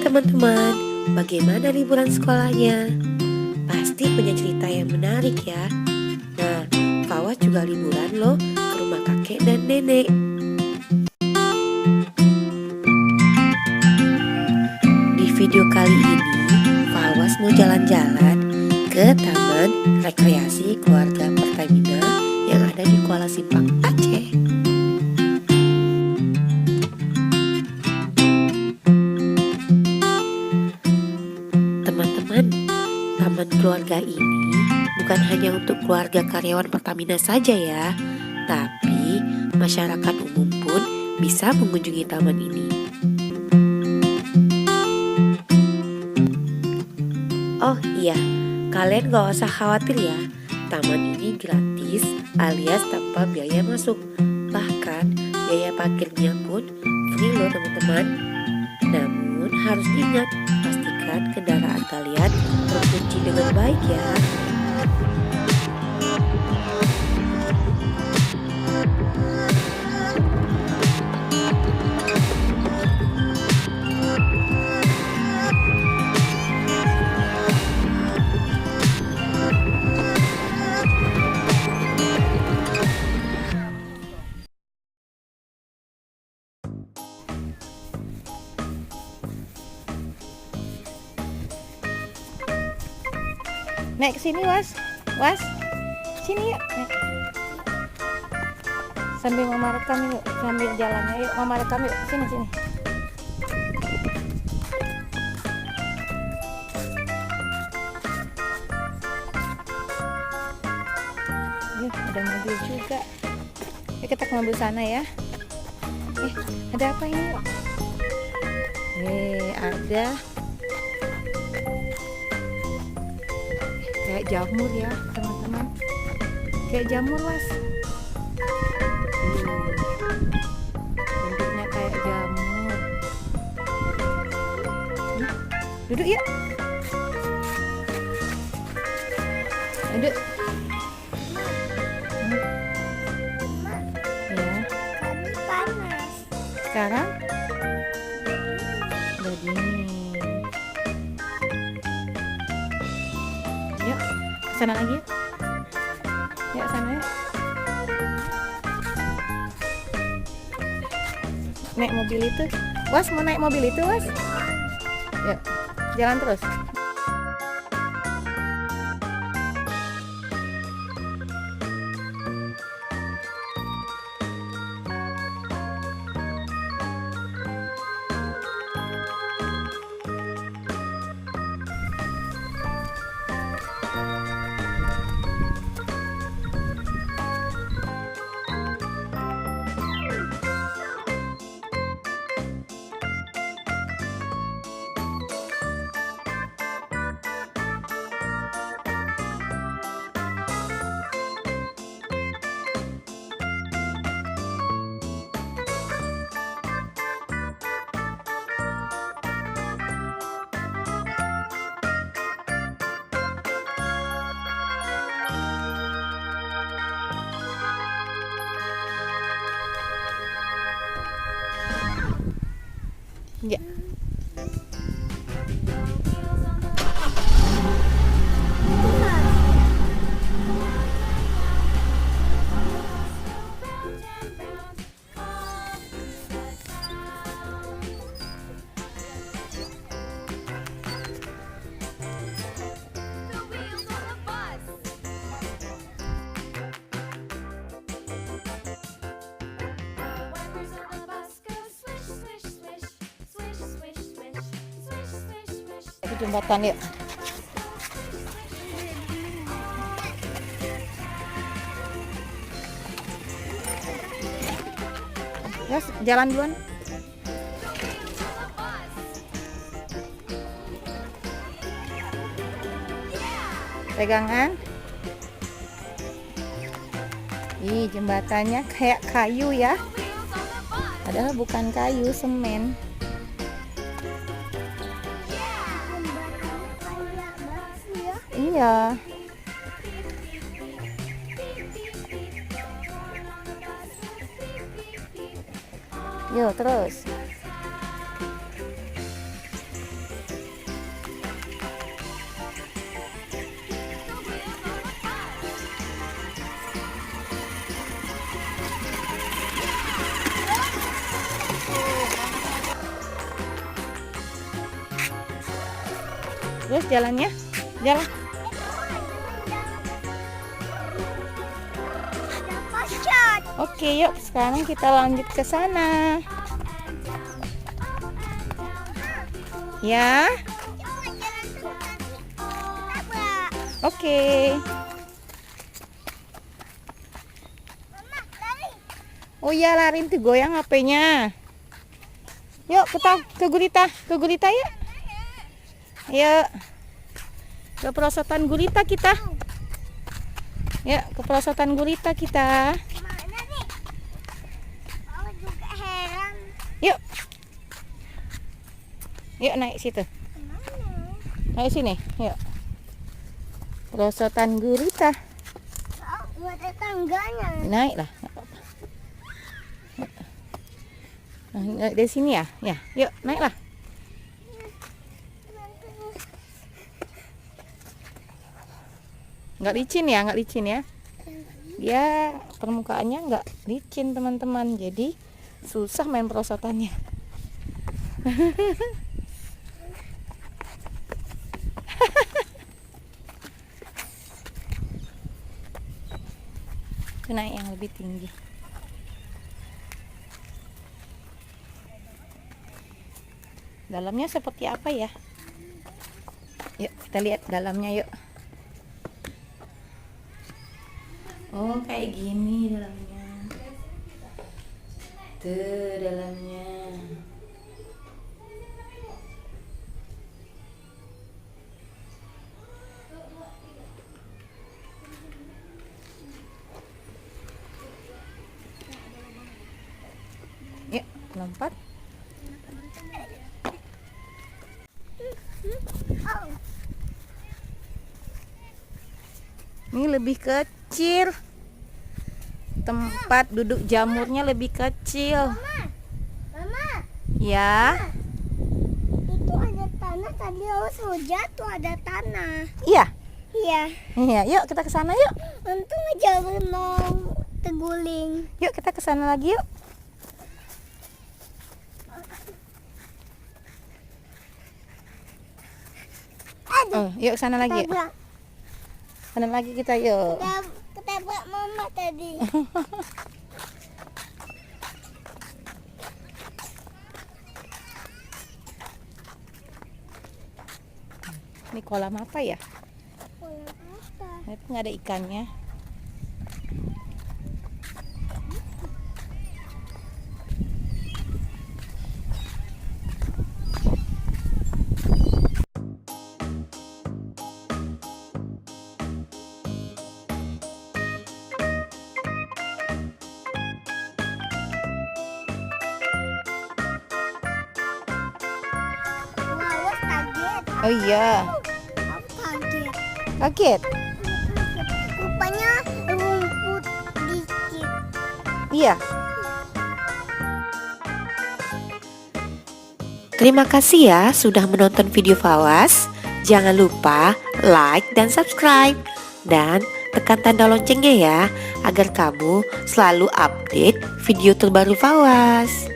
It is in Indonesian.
teman-teman, bagaimana liburan sekolahnya? Pasti punya cerita yang menarik ya. Nah, Fawas juga liburan loh ke rumah kakek dan nenek. Di video kali ini, Fawas mau jalan-jalan ke Taman Rekreasi Keluarga Pertamina yang ada di Kuala Simpang, Aceh. Teman-teman, taman keluarga ini bukan hanya untuk keluarga karyawan Pertamina saja ya, tapi masyarakat umum pun bisa mengunjungi taman ini. Oh iya, kalian gak usah khawatir ya, taman ini gratis alias tanpa biaya masuk. Bahkan biaya parkirnya pun free loh teman-teman. Namun harus ingat, pastikan kendaraan kalian terkunci dengan baik ya. Naik ke sini, Was. Was. Sini yuk. Naik. Sambil Mama rekam yuk, sambil jalannya yuk. Mama rekam yuk. Sini. Ada mobil juga. Yuk kita ke mobil sana ya. Ada apa ini? Ada kayak jamur ya teman-teman, kayak jamur Was. Bentuknya kayak jamur. Duduk ya, duduk ya. Panas. Sekarang udah dingin. Yuk kesana lagi. Yuk sana ya. Naik mobil itu. Was mau naik mobil itu Was. Yuk jalan terus. Ya. Ke jembatan yuk. Ya, jalan duluan. Pegangan. Ih, jembatannya kayak kayu ya. Padahal bukan kayu, semen. Iya. Yuk terus. Terus jalannya, jalan. Pacat. Oke, yuk sekarang kita lanjut ke sana. Ya, Tabrak. oke. Mama, lari. Oh iya, lari tuh goyang HP-nya. Yuk kita ke gurita ya. Yuk. Ke perosotan gurita kita. Yuk, ke perosotan gurita kita. Mana nih? Oh, juga heran. Yuk. Yuk naik situ. Kemana? Naik sini. Yuk. Perosotan gurita. Oh, ada tangganya. Naiklah. Nah, dari sini ya. Ya, yuk naiklah. Nggak licin ya. Dia permukaannya nggak licin teman-teman. Jadi susah main perosotannya. Itu naik yang lebih tinggi. Dalamnya seperti apa ya? Yuk kita lihat dalamnya yuk. Oh kayak gini dalamnya. Tuh dalamnya. Yuk lompat. Oh, Ini lebih kecil. Tempat duduk jamurnya lebih kecil. Mama, Ya. itu ada tanah tadi harus hujan tuh ada tanah. Iya. Iya. Iya, yuk kita ke sana yuk. Untung aja mau terguling. Yuk kita ke sana lagi yuk. Oh, yuk ke sana lagi yuk. Ketabrak, Sana lagi kita yuk. ketabrak mama tadi. Ini kolam apa ya? Kolam apa? Tapi nggak ada ikannya. Wawas kaget. Oh iya, Aku kaget. kaget. Rupanya rumput dikit. Iya. Terima kasih ya sudah menonton video Fawas. Jangan lupa like dan subscribe. Dan tekan tanda loncengnya ya, agar kamu selalu update video terbaru Fawas.